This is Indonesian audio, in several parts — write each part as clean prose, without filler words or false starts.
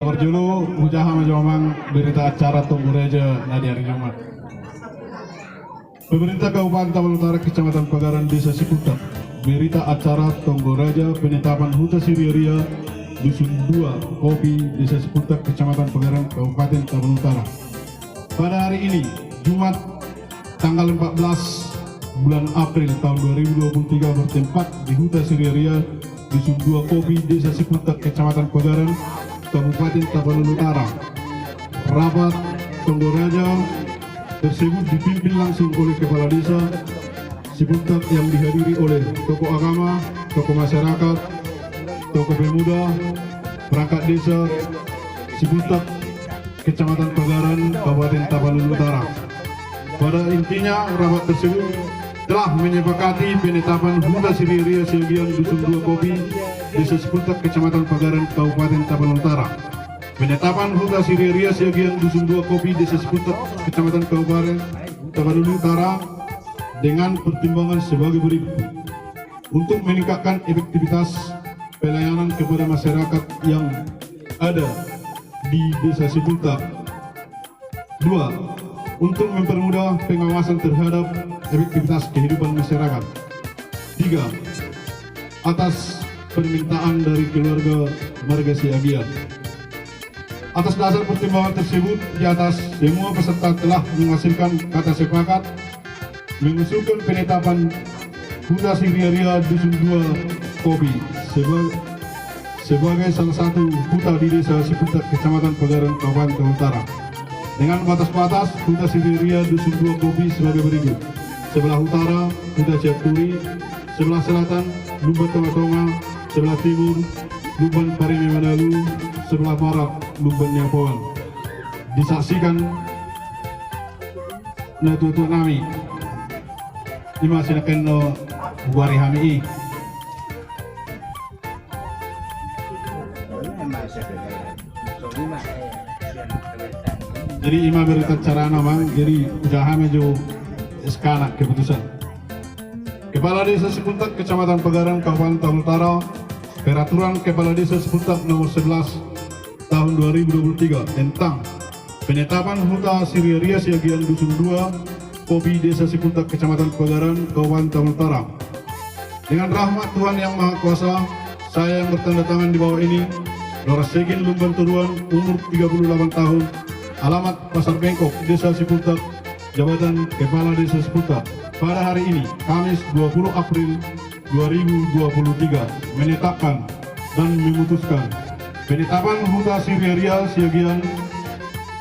Berjulu ujaha majomang berita acara Tunggu Reja nadi hari Jumat. Pemerintah Kabupaten Taman Utara Kecamatan Pagaran Desa Ciputat berita acara Tunggu Reja penetapan Huta Siriaria Dusun 2 Kopi Desa Ciputat Kecamatan Pagaran Kabupaten Taman Utara. Pada hari ini Jumat tanggal 14 bulan April tahun 2023 bertempat di Huta Siriaria Dusun 2 Kopi Desa Ciputat Kecamatan Pagaran Kabupaten Tapanuli Utara. Rapat Tunggu Reja tersebut dipimpin langsung oleh Kepala Desa Ciputat yang dihadiri oleh tokoh agama, tokoh masyarakat, tokoh pemuda, perangkat desa Ciputat Kecamatan Pagaran Kabupaten Tapanuli Utara. Pada intinya rapat tersebut telah menyepakati penetapan Huta Siriaria sebagian Dusun 2 Kopi Desa Ciputat Kecamatan Pagaran Kabupaten Tapanuli Utara. Penetapan Huta Siriaria sebagian Dusun 2 Kopi Desa Ciputat Kecamatan Kabupaten Tapanuli Utara dengan pertimbangan sebagai berikut. Untuk meningkatkan efektivitas pelayanan kepada masyarakat yang ada di Desa Ciputat. 2. Untuk mempermudah pengawasan terhadap efektivitas kehidupan masyarakat. 3. Atas permintaan dari keluarga Marga Siagian. Atas dasar pertimbangan tersebut, di atas semua peserta telah menghasilkan kata sepakat mengusulkan penetapan Huta Siriaria Dusun 2 Kopi sebagai salah satu huta di Desa Ciputat Kecamatan Pagaran Kabupaten Utara. Dengan batas-batas Huta Siriaria Dusun 2 Kopi sebagai berikut. Sebelah utara Huta Ciaturi, sebelah selatan Lumban Tonga-Tonga, sebelah timur Lumban Parime Manalu, sebelah barat Lumban Nyapoan. Disaksikan na tutu nami ima sinaken no buari hami. Jadi ima berita cara namang jadi ujaha mejo sekarang keputusan. Kepala Desa Ciputat Kecamatan Pagaran Kabupaten Tapanuli Utara, Peraturan Kepala Desa Ciputat Nomor 11 Tahun 2023 tentang penetapan Huta Siriaria sebagian Dusun 2 Kopi Desa Ciputat Kecamatan Pagaran Kabupaten Tapanuli Utara. Dengan rahmat Tuhan Yang Maha Kuasa, saya yang bertanda tangan di bawah ini, Dora Segin Lumban Turuan, umur 38 tahun, alamat Pasar Bengkok, Desa Ciputat, Jabatan Kepala Desa Ciputat, pada hari ini, Kamis 20 April 2023, menetapkan dan memutuskan penetapan Huta Siriaria sebagian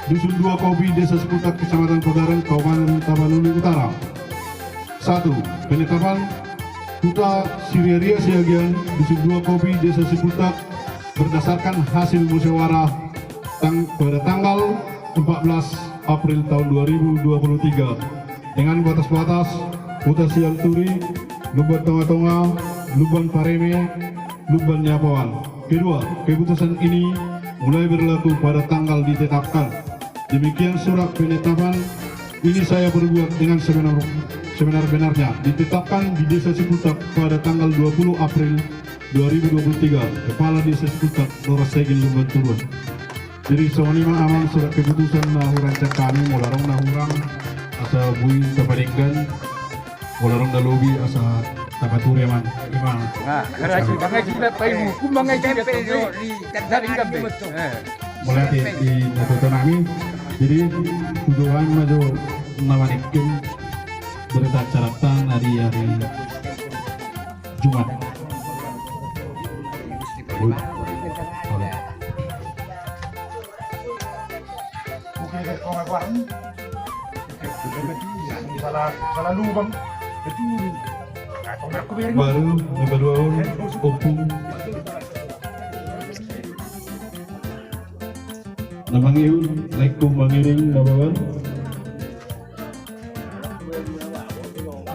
Dusun 2 Kopi Desa Ciputat Kecamatan Pagaran Kabupaten Tapanuli Utara. 1. Penetapan Huta Siriaria sebagian Dusun 2 Kopi Desa Ciputat berdasarkan hasil musyawarah pada tanggal 14 April tahun 2023 dengan batas-batas Huta Ciaturi, Lumban Tonga-Tonga, Lumban Parime, Lumban Nyapoan. Kedua, keputusan ini mulai berlaku pada tanggal ditetapkan. Demikian surat penetapan ini saya berbuat dengan sebenar-benarnya ditetapkan di Desa Ciputat pada tanggal 20 April 2023. Kepala Desa Ciputat Dora Segin Lumban Turuan. Jadi sonima aman surat keputusan nahuran cek kami mularong nahurang asa bui tapadinggan mularong dalobi asa tapaturi aman imang. Karena bangai kita payu kumbangai kita di kadaring gambe. Mulai di natuto nami. Jadi tujuan maju nawanikin berita caratan hari Jumat. Salah lubang itu baru kedua opung namang iu laikum mangiring babawan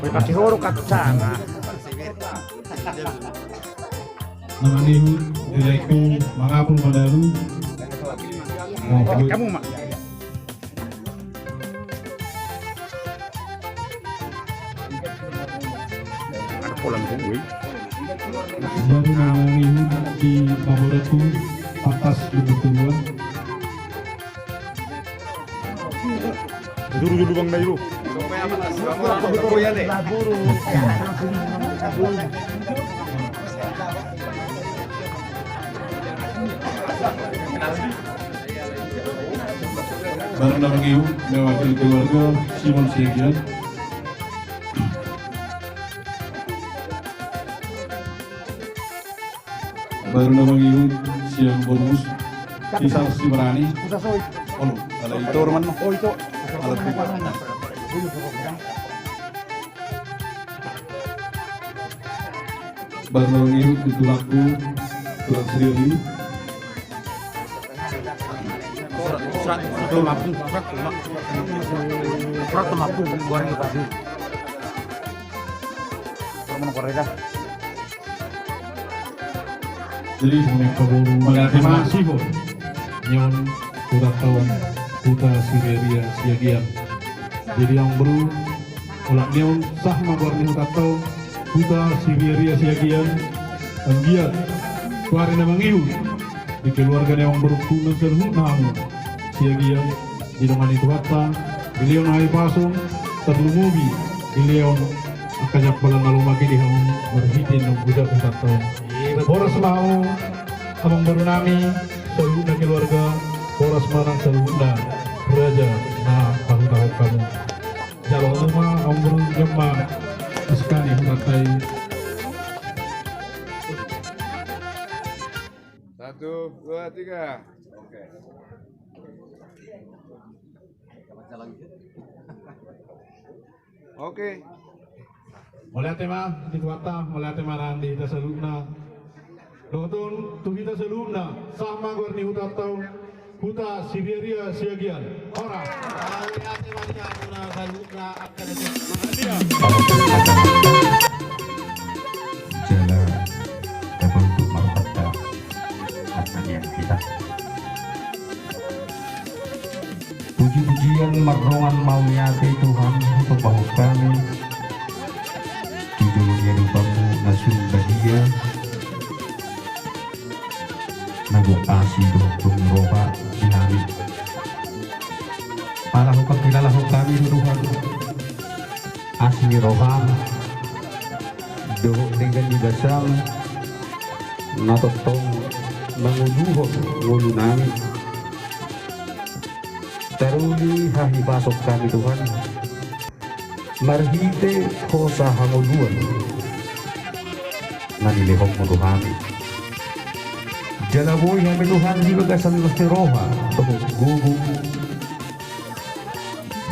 pasti horo katsana namang iu laikum mangapun madalu kamu mak pulang gue baru namang iu di Maboratku atas kebetulan. Dulu Bang Dairu. Barang nama Iu mewakili keluarga Simon Siagian. Baru nama Iu siang bonus kisah si Merani. Oh, kalau itu orang mana? Oh itu. Alat baru nama Iu itu laku kurang serius. Jadi mengerti masih pun nyon udah tahun puta Siberia Siagian. Jadi yang baru ulah nyon sah magwarni udah tahun puta Siberia Siagian anggiat suara namang iu di keluarga yang baru kuno serhu namu Siagian di dengan itu kata beliau naik pasung terlumubi beliau akanyak balang nalumagi di hang berhitin ng budak udah tahun. Boros mau abang baru nami seluruh keluarga boros marang seluruh raja na tahu kamu jalan rumah abang baru jema sekali mengatai 1, 2, 3. Oke. Oke. Mulai tema di kuata mulai tema randi kita seluruh Dotun tuhita selumna sama gorni huta tau huta Siberia Siagian ora jala dapat untuk markata asalnya kita puji-pujian merongan maunya Tuhan untuk bahu kami di dunia dupamu nasun bahagia nagok asih dohong roba dinami para hukam kilala kami Tuhan asli roba dohong dengan didasang natotong menguduhok ngulu nami teruli hahi pasok kami Tuhan marhite kosa hanguluan nanilihok mo Tuhan jalaboy kami Tuhan di bagasan roha tohok gugong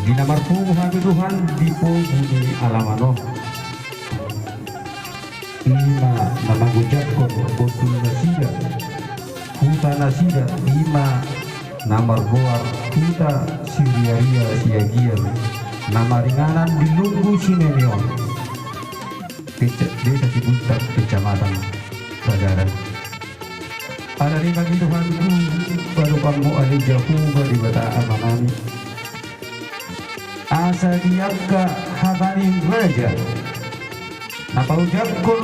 ginamartungo kami Tuhan di poguni alamano ima namagujat ko botul nasida huta nasida ima namarboar huta Siberia Siagian namaringanan di Lunggu Simeon desa Ciputat kecamatan Sagaran. Pada lima Tuhanku baru kamu ada jauh dari bataan manami asa diaka habanin raja napaujakon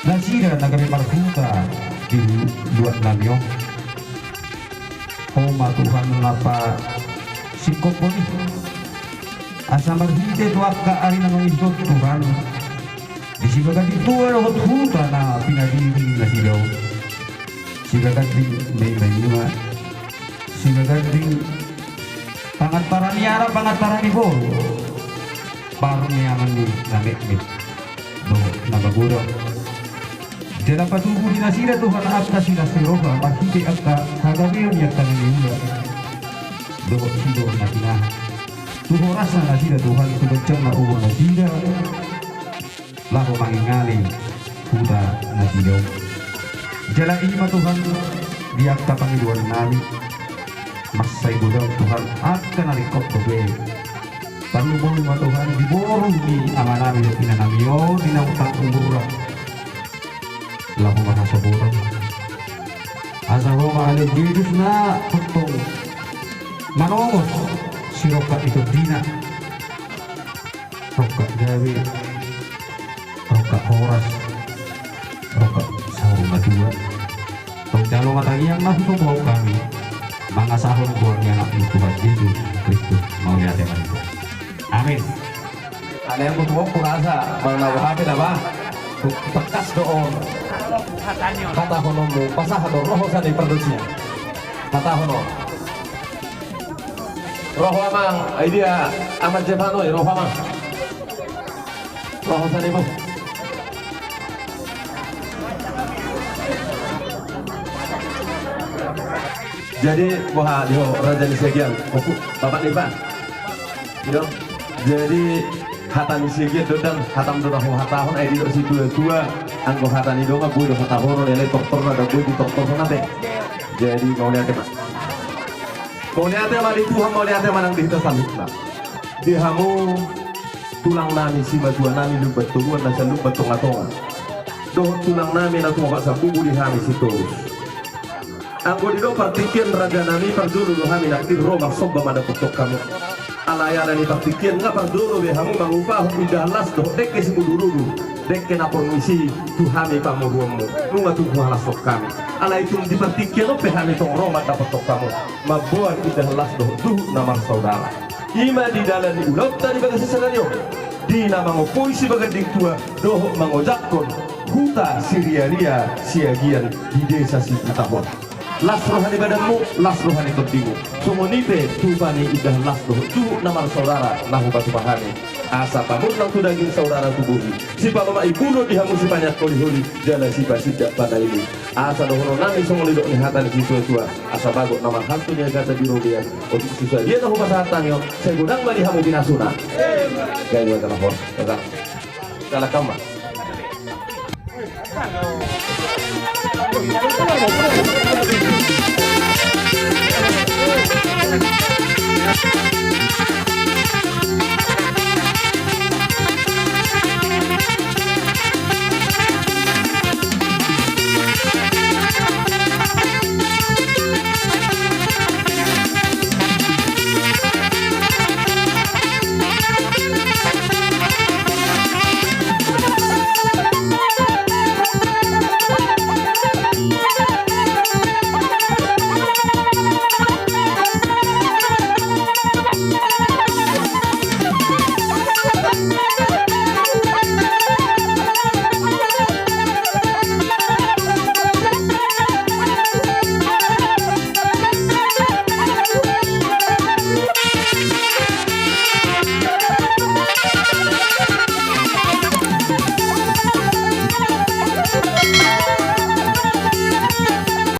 nasira nagari marhuta di luar namyo homa Tuhan napa sikoponi asa marhite tuaka ari namangidot Tuhan disibagan itu rohot huta na pinadiri na silaw sigagading may mayuma sigagading pangatparan niara pangatparan ibo baru niyaman ni langit-ngit do nabaguro dalam patubu di nasira Tuhan akka sila siroba mahite akka hagawiyon niya tanganiula do sido natina tuho rasa nasira Tuhan subacang na uwa nasira laho mangingali huda nasira jala ima Tuhan diakta pangiluan nami masay budang Tuhan akan nalikot tobe panubong lima Tuhan diborong di amanami do pinanamyo dinautang umura lahu mahasaburang asa Roma ale Yesus na tutong manongos siroka itu dina roka gawe roka horas roka sauruna dua tong dalam matang yang nahu mau kami mga sahon bornya nak Tuhan Yesus Kristus mau lihat yang itu. Amin. Ada yang butuh kurasa bang nawahapin apa? Bekas doon kata honomu pasah doon roh sa di produksinya kata hono roh amang idea amat jepano roh amang roh sa di mo. Jadi wah dia raja di segian buku bapak nih pak gitu. Jadi hatan di segian dan hatam doang hatahon di situ dua anggo hatan itu nggak gue udah hatahon yang dokter ada gue di dokter nanti. Jadi mau lihat apa? Mau lihat apa di Tuhan mau lihat apa nang di kita sambil di hamu tulang nami si batuan nami lu betuan dan lu betung atongan. Doh tulang nami nanti mau kasih bubu di hami situ. Aku di doa partikian raja nami perdulu dohami nakti roma soba mana putok kamu. Alaya nani partikian nggak perdulu deh kamu mengubah udah las doh dekke si dulu dekke na permisi tuhami kamu ruamu nunga tuh halas sok kami. Alaya itu di partikian lo pehami tong roma dapat tok kamu. Mabuan udah las doh nama saudara. Ima di dalam di ulot tadi bagai sesenaryo. Di nama ngopoisi bagai tua doh mangojakon huta Siria siagian di desa si Utahon. Las rohani badanmu, las rohani pentingmu. Sumonipe tupani idah las doh tuh nama saudara lahu batu bahani. Asa pamun nang daging saudara tubuhi. Si pamama ibuno dihamu si banyak koli-holi jala si basidak pada ini. Asa dohono nami songoli dok nihatan si tua-tua. Asa bagot nama hantunya kata di robian. Untuk susah dia tahu pasatan yo. Saya gudang bali hamu binasuna. Gaya telepon, datang. Salah kamar.